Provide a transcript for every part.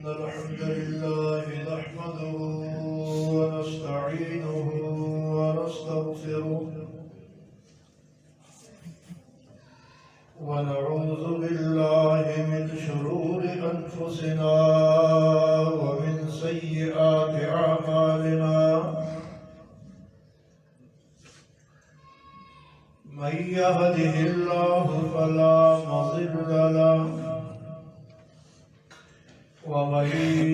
الحمد لله نحمده ونستعينه ونستغفره ونعوذ بالله من شرور أنفسنا ومن سيئات أعمالنا من يهده الله فلا مضل له ومن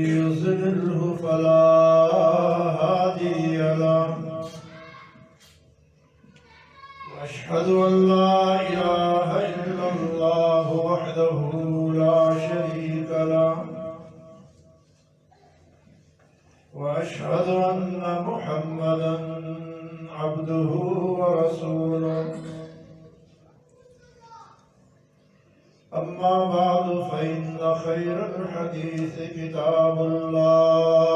يضلله فلا هادي له وأشهد أن لا إله إلا الله وحده لا شريك له وأشهد أن محمدا عبده ورسوله أما بعد فإن خير الحديث كتاب الله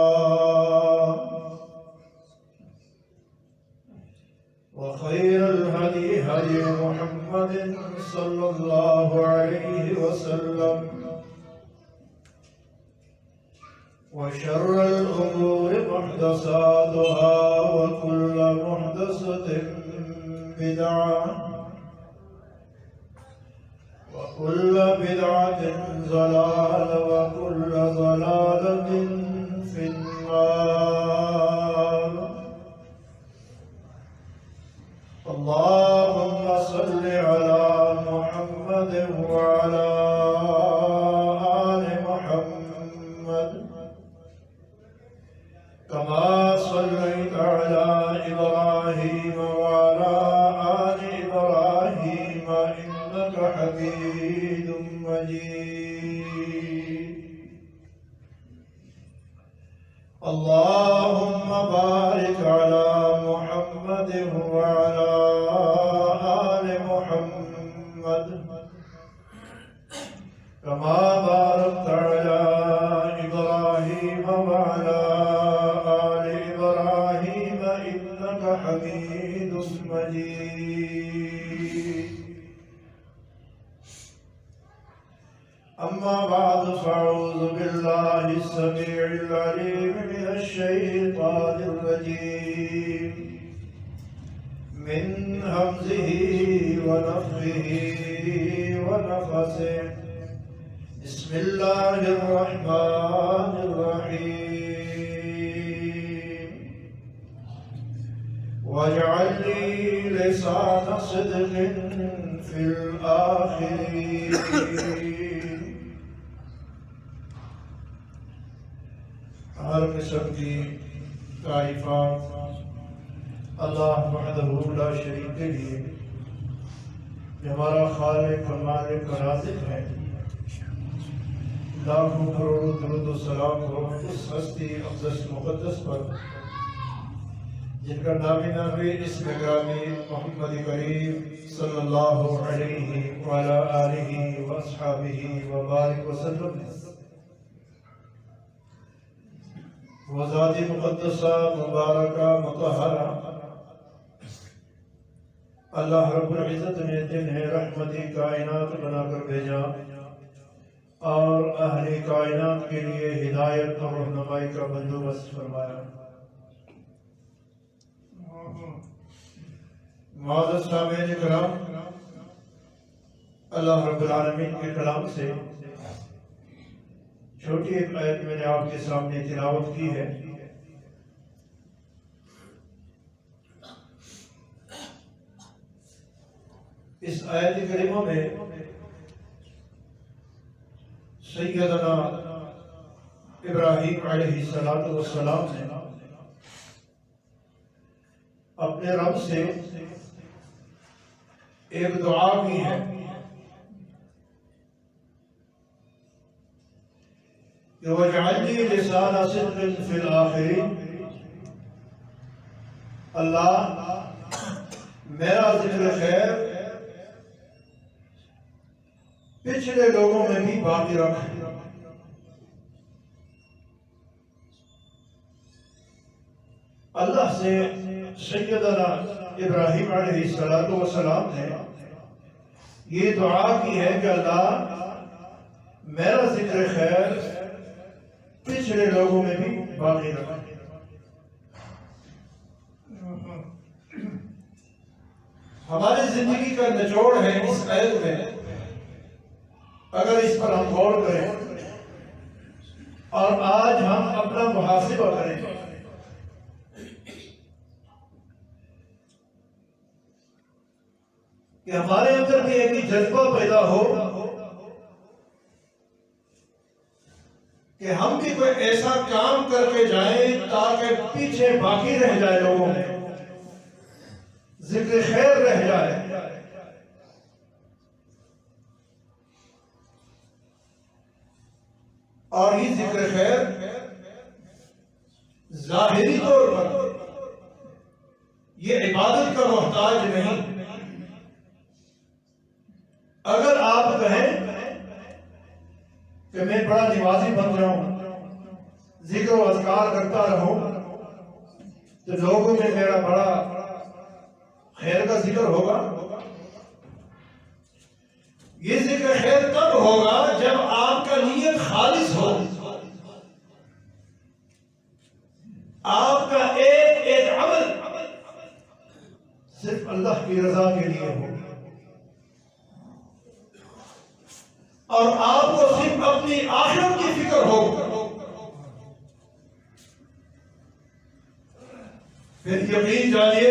وخير الهدي هدي محمد صلى الله عليه وسلم وشر الأمور محدثاتها وكل محدثة بدعة وكل بدعة ضلالة وكل ضلالة في النار. اللهم صل على محمد وعلى آل محمد كما صليت على إبراهيم وعلى آل إبراهيم إنك حميد مجيد. اللهم بارك على محمد وعلى آل محمد كما باركت على إبراهيم وعلى آل إبراهيم إنك حميد مجيد. أما بعد فأعوذ بالله السميع العليم من الشيطان الرجيم من همزه ونفخه ونفثه. بسم الله الرحمن الرحيم. واجعل لي لسان صدق في الآخرين. ہر قسم کی تعریفات اللہ وحدہ لا شریک کے لیے جو ہمارا خالق و مالک و رازق ہے. لاکھوں کروڑوں درود و سلام ہو اس ہستی اقدس مقدس پر جن کا نامی نامی اسم گرامی محمد کریم صلی اللہ علیہ وعلی آلہ واصحابہ وبارک وسلم ہے. وہ ذات مقدسہ مبارکہ مطہرہ اللہ رب العزت نے جنہیں رحمتی کائنات بنا کر بھیجا اور اہل کائنات کے لیے ہدایت اور رہنمائی کا بندوبست فرمایا. معزز سامعین کرام، اللہ رب العالمین کے کلام سے چھوٹی ایک آیت میں نے آپ کے سامنے تلاوت کی ہے. اس آیت کریمہ میں سیدنا ابراہیم علیہ السلام نے اپنے رب سے ایک دعا کی ہے کہ وَاجْعَلْ لِي لِسَانَ صِدْقٍ فِي الْآخِرِينَ. اللہ میرا ذکر خیر پچھلے لوگوں میں بھی باقی رکھ. اللہ سے سیدنا ابراہیم علیہ السلام نے یہ دعا کی ہے کہ اللہ میرا ذکر خیر پچھڑے لوگوں میں بھی باقی رکھیں۔ ہماری زندگی کا نچوڑ ہے اس آیت میں، اگر اس پر ہم غور کریں اور آج ہم اپنا محاسبہ کریں کہ ہمارے اندر بھی ایک جذبہ پیدا ہو کہ ہم بھی کوئی ایسا کام کر کے جائیں تاکہ پیچھے باقی رہ جائے، لوگوں میں ذکر خیر رہ جائے۔ اور یہ ذکر خیر ظاہری طور پر یہ عبادت کا محتاج نہیں۔ اگر آپ کہیں کہ میں بڑا نمازی بن جاؤں، ذکر و اذکار کرتا رہوں، تو لوگوں میں میرا بڑا خیر کا ذکر ہوگا۔ یہ ذکر خیر تب ہوگا جب آپ کا نیت خالص ہو، آپ کا ایک عمل صرف اللہ کی رضا کے لیے ہو، اور آپ کو صرف اپنی آخرت کی فکر ہو، پھر یقین جانیے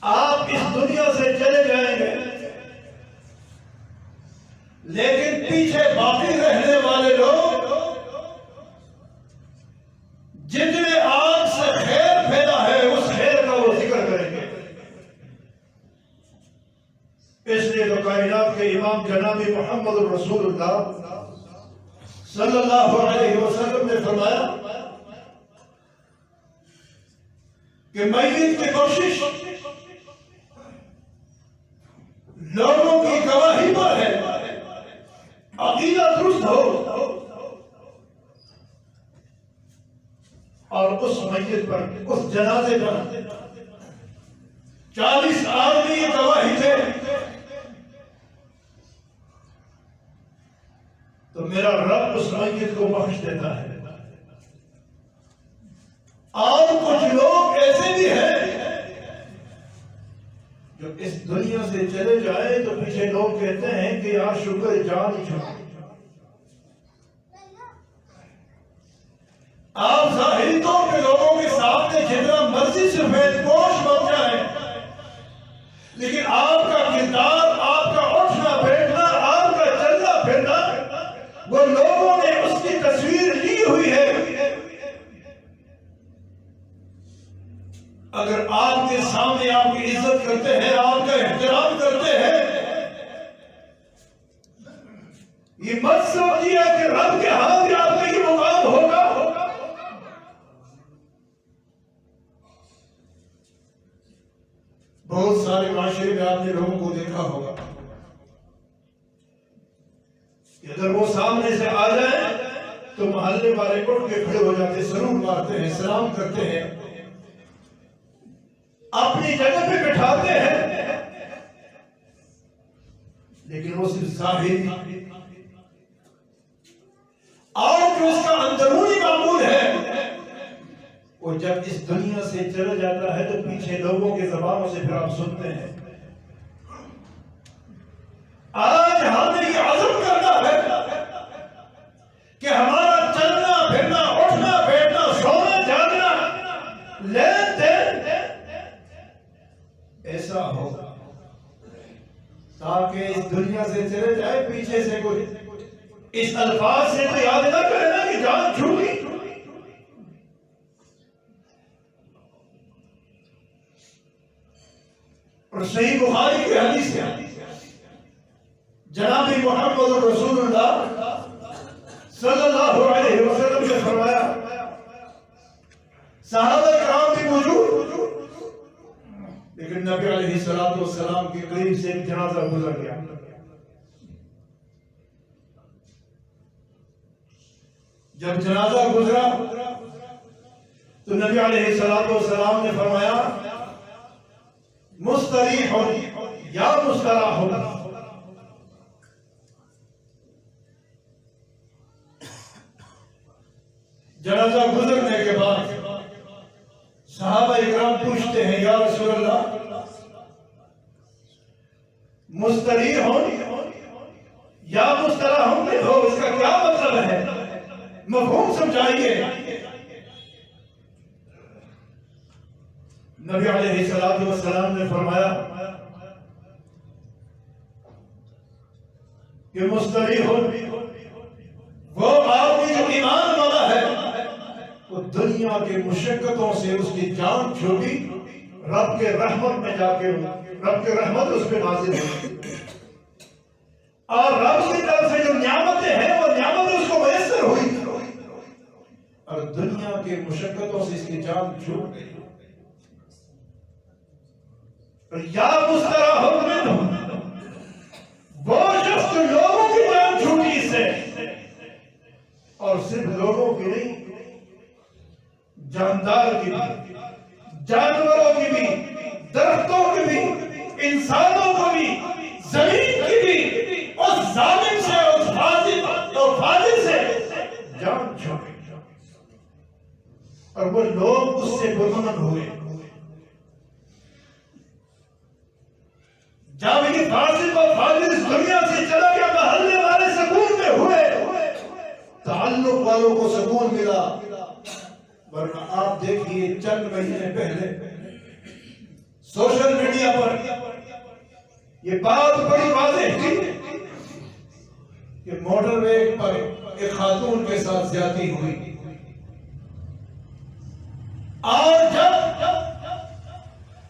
آپ اس دنیا سے چلے جائیں گے، لیکن پیچھے باقی رہنے والے لوگ جتنے آپ سے خیر پھیلا ہے اس خیر کا وہ ذکر کریں گے۔ اس لیے تو کائنات کے امام جناب محمد رسول اللہ صلی اللہ علیہ وسلم نے فرمایا کہ میت کی کوشش لوگوں کی گواہی پر ہے، عقیدہ درست ہو اور اس میت پر، اس جنازے پر 40 آدمی گواہی تھے، تو میرا رب اس میت کو بخش دیتا ہے۔ اور کچھ لوگ ایسے بھی ہیں جو اس دنیا سے چلے جائیں تو پیچھے لوگ کہتے ہیں کہ یار شکر جان چھوڑ۔ آپ ظاہری طور پہ لوگوں کے سامنے جتنا مرضی سفید پوش بن جائیں، لیکن آپ کا کردار، آپ کا اٹھنا بیٹھنا، آپ کا چلنا پھرنا، وہ لوگوں نے اس کی تصویر لی ہوئی ہے۔ اگر آپ کے سامنے آپ کی عزت کرتے ہیں، آپ کا احترام کرتے ہیں، یہ مت سمجھیے کہ رب کے ہاں بھی آپ کا یہ مقام ہوگا۔ بہت سارے معاشرے میں آپ نے لوگوں کو دیکھا ہوگا کہ اگر وہ سامنے سے آ جائیں تو محلے والے اٹھ کے کھڑے ہو جاتے، سلام مارتے ہیں، سلام کرتے ہیں، اپنی جگہ پہ بٹھاتے ہیں، لیکن وہ صرف ظاہری اور جو اس کا اندرونی معمول ہے، وہ جب اس دنیا سے چلا جاتا ہے تو پیچھے لوگوں کے زبانوں سے پھر آپ سنتے ہیں۔ آج ہمیں یہ عزم کرنا ہے کہ ہمارا چلنا پھرنا، اٹھنا بیٹھنا، سونا جاگنا، لین دین ایسا ہو تاکہ اس دنیا سے چلے جائے، پیچھے سے کوئی اس الفاظ سے تو یاد نہ کرے نا کہ جان چھوٹی۔ اور صحیح بخاری کی حدیث ہے، جناب محمد رسول اللہ صلی اللہ علیہ وسلم نے فرمایا، صحابہ کرام بھی موجود، لیکن نبی علیہ السلام کے قریب سے ایک جنازہ گزر گیا۔ جب جنازہ گزرا تو نبی علیہ السلام نے فرمایا، مستریح یا مستراح، جنازہ گزرنے کے بعد صحابہ اکرام پوچھتے ہیں یا رسول اللہ مستریح ہوں یا مستراح ہوں ہو، اس کا کیا مطلب ہے؟ مفہوم سمجھائیے۔ نبی علیہ السلام نے فرمایا کہ مستریح ہوں وہ آدمی جو ایمان والا ہے، وہ دنیا کے مشقتوں سے اس کی جان چھوٹی، رب کے رحمت میں جا کے رب کے رحمت اس پہ نازل ہوئی، اور رب کی طرف سے جو نعمتیں ہیں وہ نعمت اس کو میسر ہوئی، اور دنیا کے مشقتوں سے اس کی جان چھوٹ گئی۔ یا مستراح منہ، وہ شخص جو لوگوں کی جان چھوٹی سے، اور صرف لوگوں کی نہیں، جاندار کی بھی، جانوروں کی بھی، درختوں کی بھی، انسانوں کو بھی، زمین کی بھی، اس ظالم سے، اس فاجر سے جان چھوٹی، اور وہ لوگ اس سے برمن ہوئے۔ جب یہ فاسق اور فاجر اس دنیا سے چلا گیا، محلے والے سکون میں ہوئے، تعلق والوں کو سکون ملا۔ ورنہ آپ دیکھیے چند مہینے پہلے سوشل میڈیا پر یہ بات بڑی واضح تھی کہ موٹر وے پر ایک خاتون کے ساتھ زیادتی ہوئی، اور جب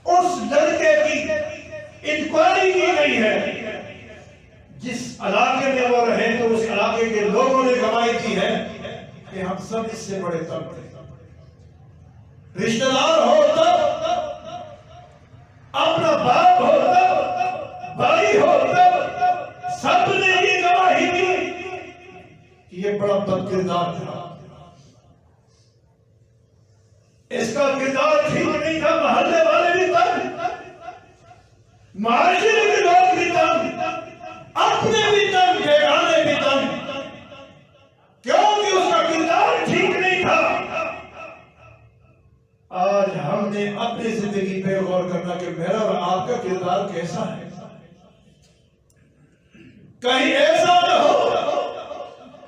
اس لڑکے کی انکوائری کی گئی ہے، جس علاقے میں وہ رہے، تو اس علاقے کے لوگوں نے گواہی دی ہے کہ ہم سب اس سے بڑے تنگ تھے، رشتہ دار ہو تب، اپنا باپ ہو تب، بھائی ہو تب، سب نے یہ گواہی دی کہ یہ بڑا بد کردار تھا، اس کا کردار ٹھیک نہیں تھا، محلے والے بھی تنگ، معاشرے کے لوگ بھی تنگ، اپنے بھی تنگ، بیگانے بھی تنگ، کیونکہ اس کا کردار ٹھیک نہیں تھا۔ آج ہم نے اپنی زندگی پہ غور کرنا کہ میرا اور آپ کا کردار کیسا ہے، کہیں ایسا نہ ہو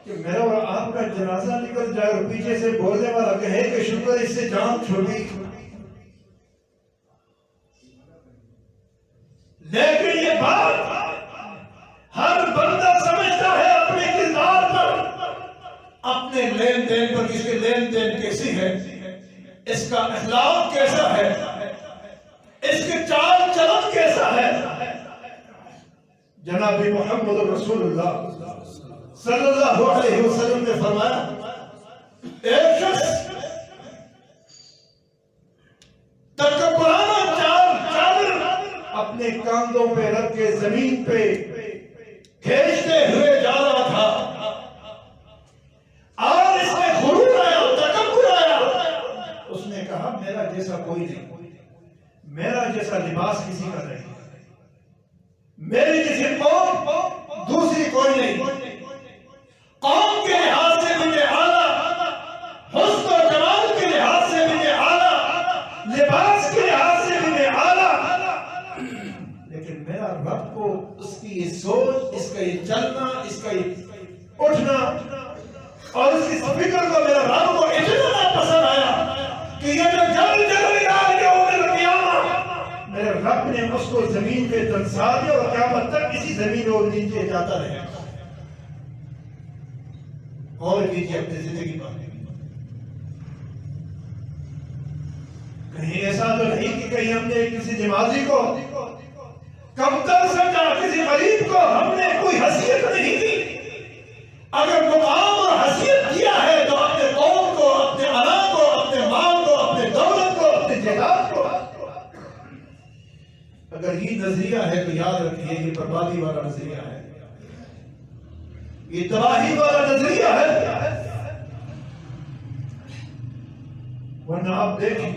کہ میرا اور آپ کا جنازہ نکل جائے اور پیچھے سے بولنے والا کہے کہ شکر اس سے جان چھوٹی، لیکن یہ بات ہر بندہ سمجھتا ہے اپنے کردار پر، اپنے لین دین پر، کس کے لین دین کیسی ہے، اس کا اخلاق کیسا ہے، اس کے چال چلن کیسا ہے۔ جناب محمد رسول اللہ صلی اللہ علیہ وسلم نے فرمایا، ایک شخص تکبرانہ چادر اپنے کاندھوں پہ رکھ کے زمین پہ کھینچتے ہوئے جا رہا تھا، اور اس میں غرور آیا، تکبر آیا، اس نے کہا میرا جیسا کوئی نہیں، میرا جیسا لباس کسی کا نہیں، میری جیسی قوم دوسری کوئی نہیں، قوم کے لحاظ سے مجھے اعلیٰ، حسن و جمال کے لحاظ سے مجھے اعلیٰ، لباس کے لحاظ سے مجھے اعلیٰ، لیکن میرا رب کو اس کی یہ سوچ، اس کا یہ چلنا، اس کا یہ اٹھنا اور اس کی فکر کو میرا رب کو اتنا پسند آیا کہ یہ جو جل رہا ہے یوم القیامہ، میرے رب نے اس کو زمین پہ دنسا دیا اور قیامت تک اسی زمین اور نیچے جاتا رہے۔ اور کیجیے اپنی زندگی پر، کہیں ایسا تو نہیں کہ کہیں ہم نے کسی نمازی کو کمتر سمجھا، کسی غریب کو ہم نے کوئی حیثیت نہیں دی۔ اگر مقام اور حیثیت کیا ہے تو اپنے قوم کو، اپنے انا کو، اپنے مال کو، اپنے دولت کو، اپنے جائیداد کو۔ اگر یہ نظریہ ہے تو یاد رکھیے یہ بربادی والا نظریہ ہے، یہ تباہی والا نظریہ ہے۔ ورنہ آپ دیکھیں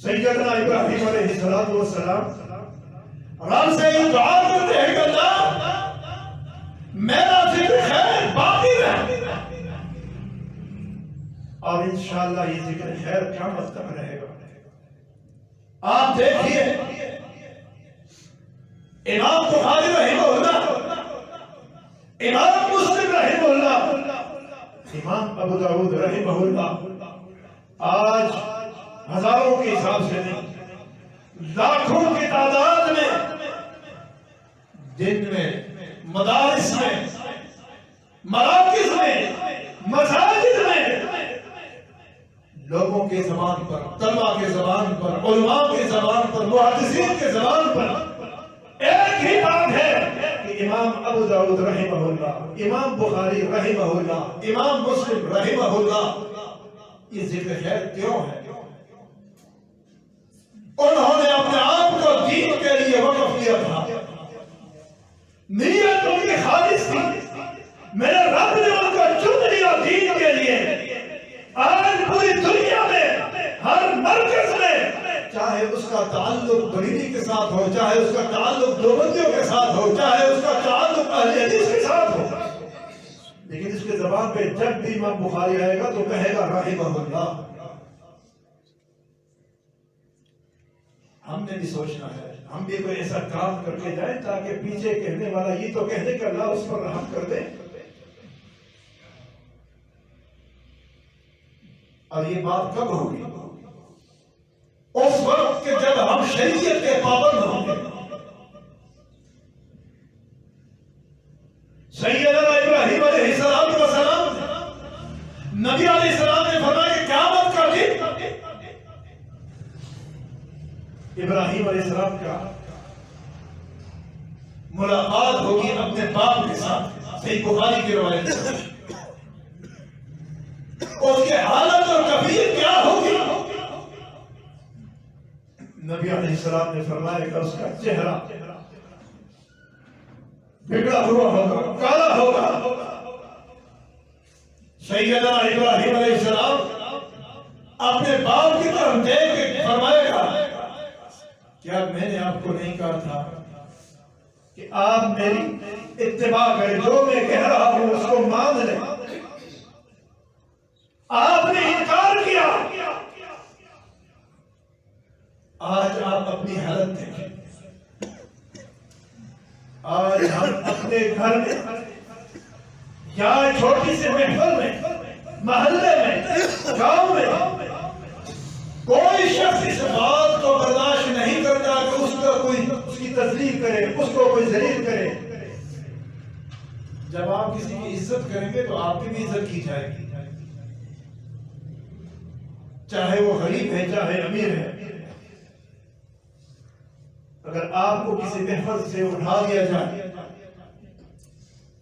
سیدنا ابراہیم علیہ السلام رب سے یہ دعا کرتے ہیں کہ اللہ میرا ذکر خیر باقی رہے، اور انشاءاللہ یہ ذکر خیر قیامت تک رہے گا۔ آپ دیکھیے امام بخاری رحمہ اللہ، امام مسلم رحمہ اللہ، امام ابو داؤد رحمہ اللہ آج ہزاروں کے حساب سے نہیں، لاکھوں کی تعداد میں دن میں، مدارس میں، مراکز میں، مساجد میں لوگوں کے زبان پر، طلباء کے زبان پر، علماء کے زبان پر، محدثین کے زبان پر ایک ہی بات ہے کہ امام ابو داؤد رحمہ اللہ، امام بخاری رحمہ اللہ، امام مسلم رحمہ اللہ یہ ذکر خیر کیوں ہے؟ انہوں نے اپنے آپ کو دین کے لیے وقف کیا تھا، نیت ان کی خالص تھی، میرے رب نے ان کو چن لیا دین کے لیے۔ آج پوری دنیا میں ہر مرکز میں، چاہے اس کا تعلق بریلی کے ساتھ ہو، چاہے اس کا تعلق دیوبندیوں کے ساتھ ہو، چاہے اس کا تعلق اہل حدیث کے ساتھ ہو، لیکن اس کے زبان پہ جب بھی امام بخاری آئے گا تو کہے گا رحمہ اللہ۔ ہم نے بھی سوچنا ہے ہم بھی کوئی ایسا کام کر کے جائیں تاکہ پیچھے کہنے والا یہ تو کہنے کہ اللہ اس پر رحم کر دے۔ اور یہ بات کب ہوگی؟ اس وقت کہ جب ہم شریعت کے پابند ہوں گے۔ سیدنا ابراہیم علیہ السلام نبی علیہ السلام نے فرمایا کہ قیامت کا دن ابراہیم علیہ السلام کا ملاقات ہوگی اپنے باپ کے ساتھ، صحیح بخاری کی روایت ہے۔ اس کے حالت اور کیفیت کیا ہوگی؟ نبی علیہ السلام نے فرمایا کہ اس کا چہرہ بگڑا ہوا ہوگا، کالا ہوگا۔ سیدنا ابراہیم علیہ السلام اپنے باپ کی طرف دیکھ کے فرمائے گا کیا میں نے آپ کو نہیں کہا تھا کہ آپ میری اتباع کریں، جو میں کہہ رہا ہوں اس کو مان لیں؟ آپ نے انکار کیا۔ آج آپ اپنی حالت دیکھیں، آج ہم اپنے گھر میں یا چھوٹی سے محفل میں، محلے میں، گاؤں میں کوئی شخص اس بات کو برداشت نہیں کرتا کہ اس کا کوئی اس کی تذلیل کرے، اس کو کوئی ذلیل کرے۔ جب آپ کسی کی عزت کریں گے تو آپ کی بھی عزت کی جائے گی، چاہے وہ غریب ہے چاہے امیر ہے۔ اگر آپ کو کسی محفل سے اٹھا دیا جائے،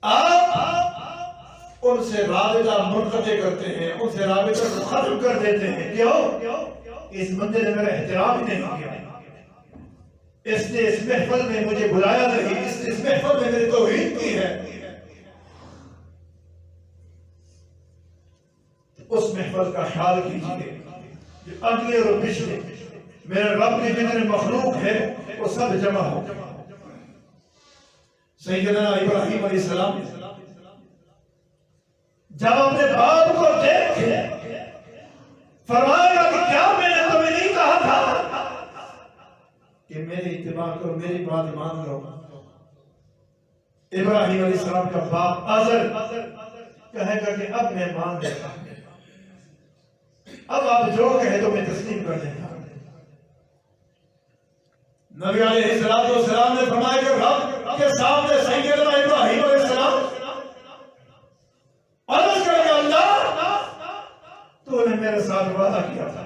آپ ان سے رابطہ منقطع کرتے ہیں، ان سے رابطہ کو ختم کر دیتے ہیں۔ کیوں؟ اس بندے نے میرا احترام ہی نہیں کیا، اس نے اس محفل میں مجھے بلایا نہیں، اس نے اس محفل میں میری توہین کی ہے۔ اس محفل کا خیال کیجیے، اگلے اور پچھلے میرے رب کی جتنے مخلوق ہے وہ سب جمع ہو۔ سیدنا ابراہیم علیہ السلام جب اپنے باپ کو دیکھے فرمائے گا کہ کیا میں نے تمہیں نہیں کہا تھا کہ میری اتباع کرو، میری بات مان لو؟ ابراہیم علیہ السلام کا باپ آزر کہے گا کہ اب میں مان لیتا ہوں، اب آپ جو کہے تو میں تسلیم کر دیتا ہوں۔ نبی علیہ السلام نے فرمایا کہ رب کے سامنے سیدنا ابراہیم علیہ السلام عرض کر کے اللہ تو نے میرے ساتھ وعدہ کیا تھا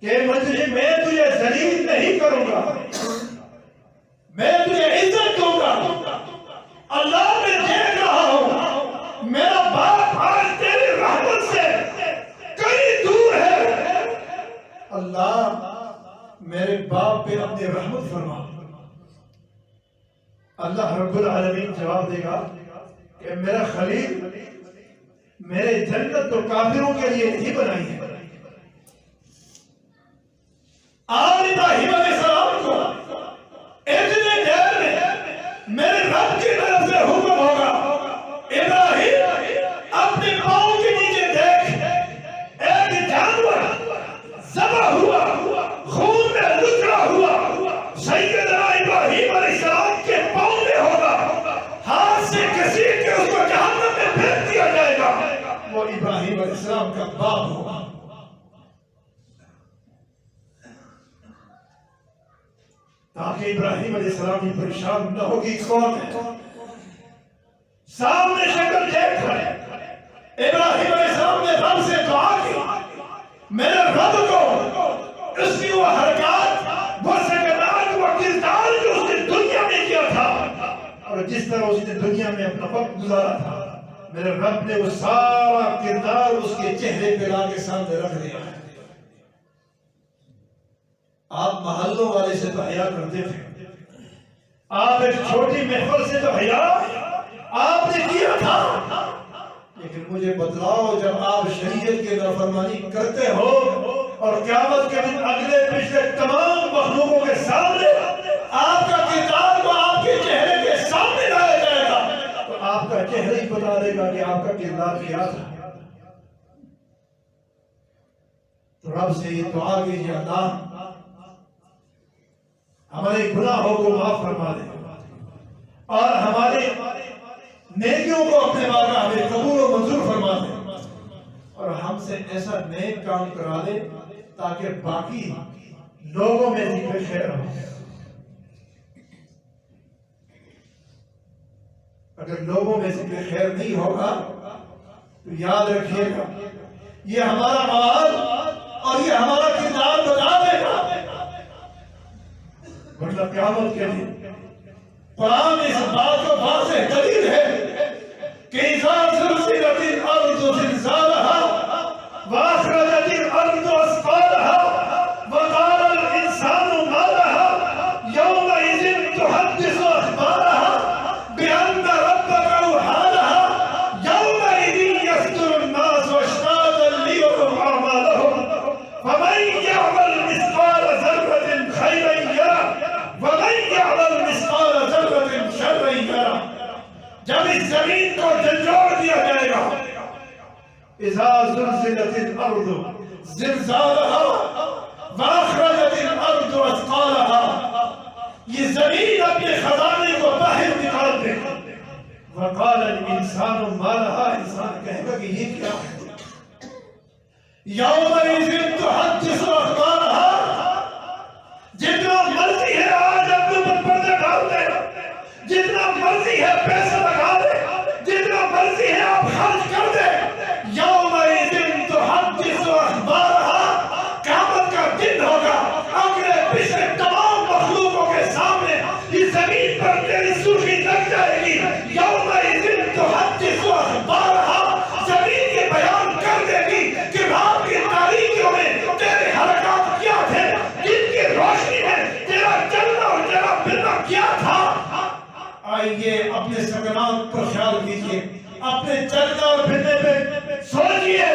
کہ میں تجھے ذلیل نہیں کروں گا، میں تجھے عزت دوں گا۔ اللہ میں دیکھ رہا ہوں میرا باپ آج تیری رحمت سے کئی دور ہے، اللہ میرے باپ پہ اپنی رحمت فرما۔ اللہ رب العالمین جواب دے گا کہ میرا خلیل میرے جنت تو کافروں کے لیے نہیں بنائی ہے۔ آج ابراہیم علیہ السلام کو اتنے دیر میں میرے رب کی طرف سے حکم ہوگا ابراہیم اپنے پاؤں کے نیچے دیکھ، ابراہیم علیہ السلام کا باپ ہو. تاکہ ابراہیم علیہ السلام یہ پریشان نہ ہوگی کون ہے. سامنے شکل دیکھ کر ابراہیم علیہ السلام نے رب سے دعا کی، میرے رب کو اس کی وہ حرکات، وہ سکنات، وہ کردار جو اس نے دنیا میں کیا تھا اور جس طرح اس نے دنیا میں اپنا وقت گزارا تھا، میرے رب نے وہ سارا کردار اس کے چہرے پہ لا کے سامنے رکھ دیا ہے. آپ محلوں والے سے تو حیا کرتے تھے، آپ ایک چھوٹی محفل سے تو حیا آپ نے کیا تھا، لیکن مجھے بتلاؤ جب آپ شریعت کی نافرمانی کرتے ہو اور قیامت کے دن اگلے پچھلے تمام مخلوقوں کے سامنے آپ کا کردار کو آپ کے چہرے کے سامنے لایا جائے گا تو آپ کا چہرہ ہی بتا دے گا کہ آپ کا کردار کیا تھا. تو رب سے یہ دعا کیجیے، اللہ ہمارے گناہوں کو معاف فرما دے اور ہمارے نیکیوں کو اپنے بارگاہ میں قبول و منظور فرما دے اور ہم سے ایسا نیک کام کرا دے تاکہ باقی لوگوں میں ذکر خیر ہو. اگر لوگوں میں ذکر خیر نہیں ہوگا تو یاد رکھیے گا یہ ہمارا مال اور یہ ہمارا کردار بتا دے گا. مطلب قیامت کے دن قرآن اس بات کو واضح دلیل ہے کہ اذا زلزلت الارض زلزالها واخرجت الارض اثقالها وقال الانسان ما لها يومئذ تحدث اخبارها بان ربك اوحى لها يومئذ يصدر الناس اشتاتا ليروا اعمالهم فمن يعمل مثقال ذرة خيرا يره ومن يعمل مثقال ذرة شرا يره. جب اس زمین کو جھنجھوڑ دیا جائے گا، اذا زلزلت الارض زلزالها واخرجت الارض اثقالها، یہ زمین اپنے خزانے کو باہر نکال دے. وقال الانسان ما لها، انسان کہے گا کہ یہ کیا ہے. یومئذ تحدث اخبارها، جتنا مرضی ہے آج اپنے اوپر پردے ڈال دے، جتنا مرضی ہے پیسہ لگا دے، جتنا مرضی ہے آپ خرچ کر دے. یومئذ تحدث اخبارها، قیامت کا دن ہوگا، اگلے پچھلے تمام مخلوقوں کے سامنے اس زمین پر تیری سرخی لگ جائے گی. یومئذ تحدث اخبارها، زمین یہ بیان کر دے گی کہ رات کی تاریکیوں میں تیرے حرکات کیا تھے، دن کی روشنی میں تیرا چلنا اور تیرا پھرنا کیا تھا. آئیے اپنے سکنات پر خیال کیجئے، اپنے چلنا اور پھرنے پہ سوچئے،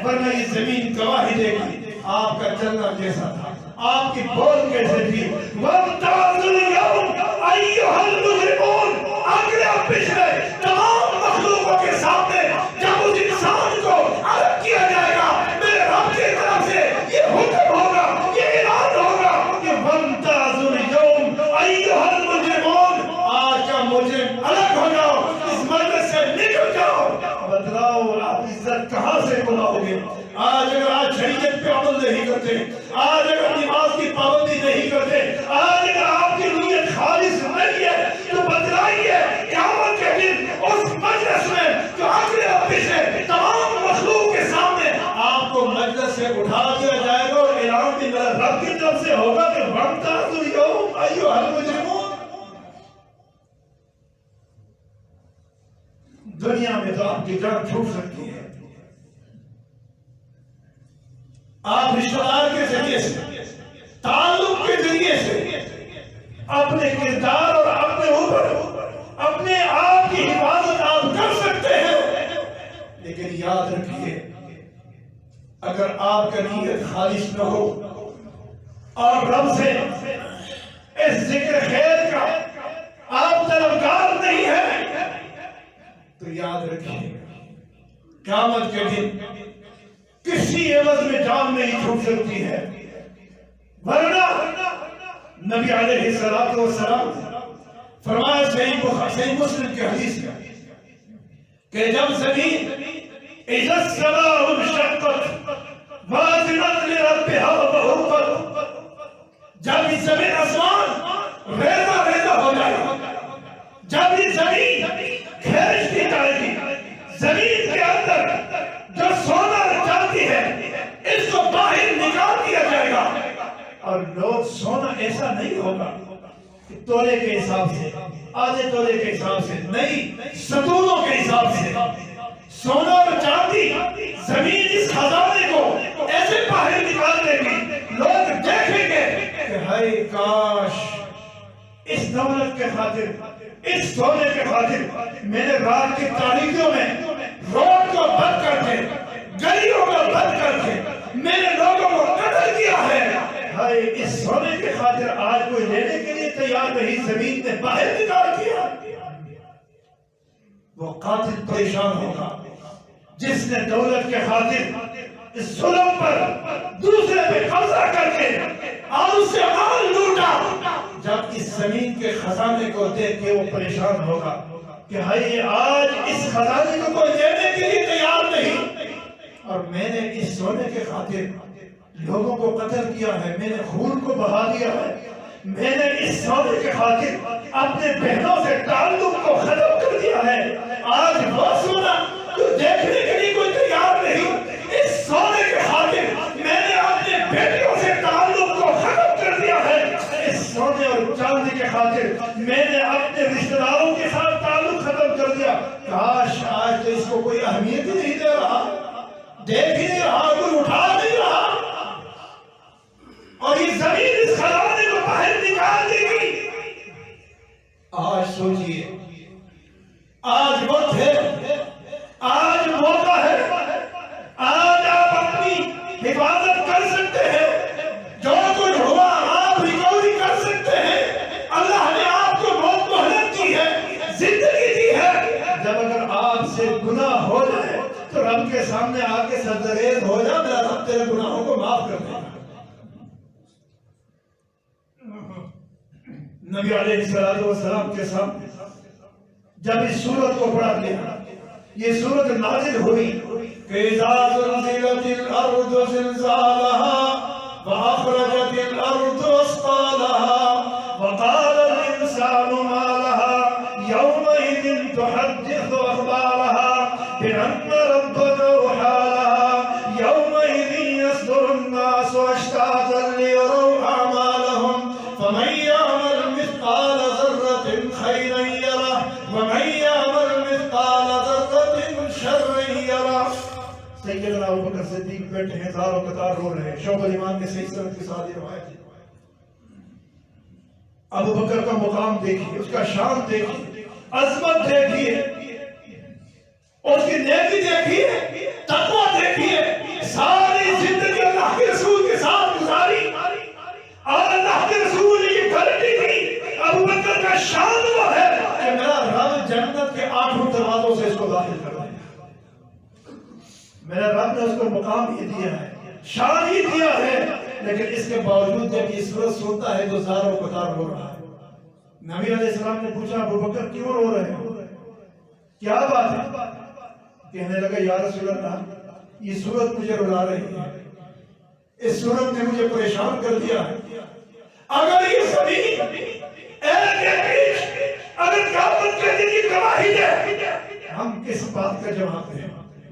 ورنہ یہ زمین گواہی دے گی آپ کا چلنا کیسا تھا، آپ کی بول کیسے تھی. وَامْتَازُوا الْيَوْمَ أَيُّهَا الْمُجْرِمُونَ، اگلے اور پچھلے تمام مخلوقوں کے سامنے جب اس انسان کو الگ کیا جائے گا، میرے رب کی طرف سے یہ حکم ہوگا، یہ اعلان ہوگا کہ وَامْتَازُوا الْيَوْمَ أَيُّهَا الْمُجْرِمُونَ، آج کا مجرم الگ ہو جاؤ، اس مجلس سے نکل جاؤ. بتلاؤ آپ عزت کہاں سے بلاؤ گے؟ آج اگر آج شریعت پہ عمل نہیں کرتے، آج اگر نماز کی پابندی نہیں کرتے، آج اگر آپ کی نیت خالص نہیں ہے تو بتلائیے قیامت کے دن اس مجلس میں جو اگلے اور پچھلے تمام مخلوق کے سامنے آپ کو مجلس سے اٹھا دیا جائے گا اور اعلان بھی میرے رب کی طرف سے ہوگا کہ وَامْتَازُوا الْيَوْمَ أَيُّهَا الْمُجْرِمُونَ. دنیا میں تو آپ کی جان چھوٹ سکتی ہے، آپ رشتہ دار کے ذریعے سے، تعلق کے ذریعے سے اپنے کردار اور اپنے اوپر اپنے آپ کی حفاظت آپ کر سکتے ہیں. لیکن یاد رکھیے اگر آپ کا نیت خالص نہ ہو اور رب سے اس ذکر خیر کا آپ طلبگار نہیں ہے تو یاد رکھیے قیامت کے دن کسی عوض میں جان نہیں چھوٹ سکتی ہے. ورنہ نبی علیہ السلام فرمایا صحیح مسلم کی حدیث میں کہ جب زمین اذا السماء انشقت واذنت لربها وحقت، جب یہ زمین آسمان ریزہ ریزہ ہو جائے گا، جب یہ زمین کھینچ دی جائے گی، زمین کے اندر جو سونا چاندی ہے اس کو باہر نکال دیا جائے گا، اور لوگ سونا ایسا نہیں ہوگا کہ تولے کے حساب سے، آدھے تولے کے حساب سے نہیں، ستونوں کے حساب سے سونا اور چاندی زمین اس خزانے کو ایسے باہر نکال دے گی، لوگ دیکھیں گے کہ ہائے کاش اس دولت کے خاطر، اس سونے کے خاطر میں نے رات کی تاریکیوں میں روڈ کو بند کر کے، گلیوں کو بند کر کے میں نے لوگوں کو قتل کیا ہے، ہائے اس سونے کے خاطر آج کوئی لینے کے لیے تیار نہیں، زمین نے باہر نکال دیا۔ وہ قاتل پریشان ہوگا جس نے دولت کے خاطر اس ظلم پر دوسرے پہ قبضہ کر کے اور اس سے مال لوٹا، جب اس زمین کے خزانے کو دیکھ کے وہ پریشان ہوگا کہ ہائے آج اس خزانے کو کوئی لینے کے لیے تیار نہیں، اور میں نے اس سونے کے خاطر لوگوں کو قتل کیا ہے، میں نے خون کو بہا دیا ہے، میں نے اس سونے کے خاطر اپنے بہنوں سے تعلق کو ختم کر دیا ہے، آج وہ سونا تو دیکھنے کے لیے کوئی تیار نہیں، اس سونے کے خاطر میں نے اپنے بیٹیوں سے تعلق کو ختم کر دیا ہے، اس سونے اور چاندی کے خاطر میں نے اپنے رشتہ داروں کے ساتھ تعلق ختم کر دیا، کاش آج تو اس کو کوئی اہمیت ہی نہیں دے رہا، دیکھ ہی نہیں رہا، کوئی اٹھا نہیں رہا، اور یہ زمین اس خزانے کو باہر نکال دے گی۔ آج سوچئے، آج وقت ہے، آج موقع ہے، آج آپ اپنی حفاظت کر سکتے ہیں، جو کچھ ہوا آپ ریکوری کر سکتے ہیں، اللہ نے آپ کو بہت مہلت دی ہے، زندگی دی ہے، جب اگر آپ سے گناہ ہو جائے تو رب کے سامنے آ کے سرزریز ہو جائے، میرا رب تیرے گناہوں کو معاف کر دے گا۔ نبی علیہ السلام کے سامنے جب اس سورت کو پڑھا گیا، یہ سورت نازل ہوئی کہ اذا زلزلت الارض زلزالها واخرجت الارض اثقالها وقال الانسان ما لها يومئذ تحدث اخبارها بان ربك اوحى لها يومئذ يصدر الناس اشتاتا ليروا اعمالهم فمن يعمل مثقال ذرة خيرا يره ومن يعمل مثقال ذرة شرا يره۔ سیدنا ابو بکر صدیق بیٹھے ہیں، زار و قطار رو رہے ہیں، شعب الایمان کے صحیح سند کے ساتھ یہ روایت ہے۔ ابو بکر کا مقام دیکھیے، اس کا شان دیکھیے، عظمت دیکھیے، اس کی نیکی دیکھیے، تقوی دیکھیے، ساری زندگی اللہ کے رسول کے ساتھ گزاری، اور اللہ کے رسول نے یہ گارنٹی دی، ابو بکر کا شان وہ ہے کہ میرا رب جنت کے 8 دروازوں سے اس کو داخل کر دے گا، میرا رب نے اس کو مقام یہ دیا ہے، شان ہی دیا ہے، لیکن اس کے باوجود جب یہ سورت سنتا ہے تو زار و قطار رو رہا ہے۔ نبی علیہ السلام نے پوچھا ابو بکر کیوں رو رہے ہو، کیا بات ہے؟ کہنے لگا یا رسول اللہ یہ سورت مجھے رلا رہی ہے، اس سورت نے مجھے پریشان کر دیا ہے، اگر یہ زمین اگر قیامت کے دن کی گواہی دے، ہم کس بات کا جواب دیں؟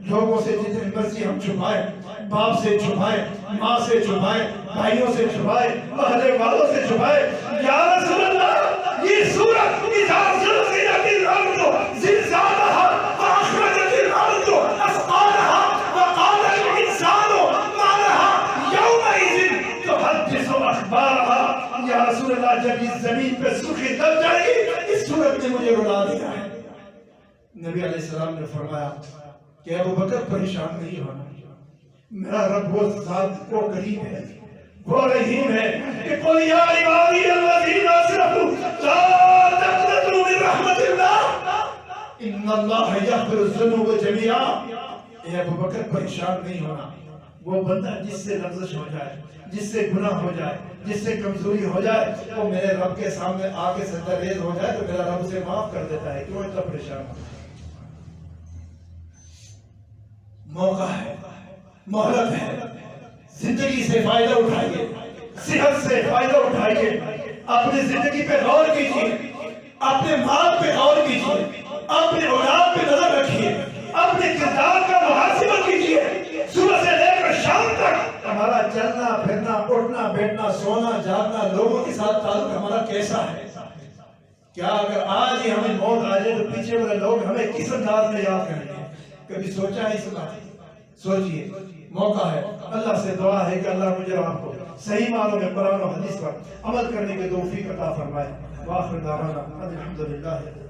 لوگوں سے جتنی مرضی ہم چھپائے، باپ سے چھپائے، ماں سے چھپائے، بھائیوں سے چھپائے، اہل والوں سے چھپائے، یا رسول اللہ یہ سورت اذا زلزلت الارض زلزالها واخرجت الارض اثقالها وقال الانسان ما لها يومئذ تحدث اخبارها۔ یا رسول اللہ جب اس زمین پہ سرخی دب جائے گی، اس سورت نے مجھے رلا دیا ہے۔ نبی علیہ السلام نے فرمایا کہ ابو بکر پریشان نہیں ہونا، میرا رب وہ ذات کو قریب ہے، وہ رحیم ہے کہ قل یا عبادی الذین اسرفوا لا تقنطوا من رحمت اللہ ان اللہ یغفر الذنوب جميعا۔ اے ابو بکر پریشان نہیں ہونا، وہ بندہ جس سے لغزش ہو جائے، جس سے گناہ ہو جائے، جس سے کمزوری ہو جائے، وہ میرے رب کے سامنے آ کے سجدہ ریز ہو جائے تو میرا رب اسے معاف کر دیتا ہے، کیوں اتنا پریشان ہو؟ موقع ہے، مہلت ہے، زندگی سے فائدہ اٹھائیے، صحت سے فائدہ اٹھائیے، اپنی زندگی پہ غور کیجیے، اپنے مال پہ غور کیجیے، اپنے اولاد پہ نظر رکھیے، اپنے کردار کا محاسبہ کیجیے۔ صبح سے لے کر شام تک ہمارا چلنا پھرنا، اٹھنا بیٹھنا، سونا جاگنا، لوگوں کے ساتھ تعلق ہمارا کیسا ہے؟ کیا اگر آج ہی ہمیں موت آ جائے تو پیچھے والے لوگ ہمیں کس انداز میں یاد کریں گے؟ کبھی سوچا ہے اس بات؟ سوچئے، موقع ہے۔ اللہ سے دعا ہے کہ اللہ مجھے اور آپ کو صحیح معنوں میں قرآن و حدیث پر عمل کرنے کی توفیق عطا فرمائے۔ وآخر دعوانا الحمدللہ۔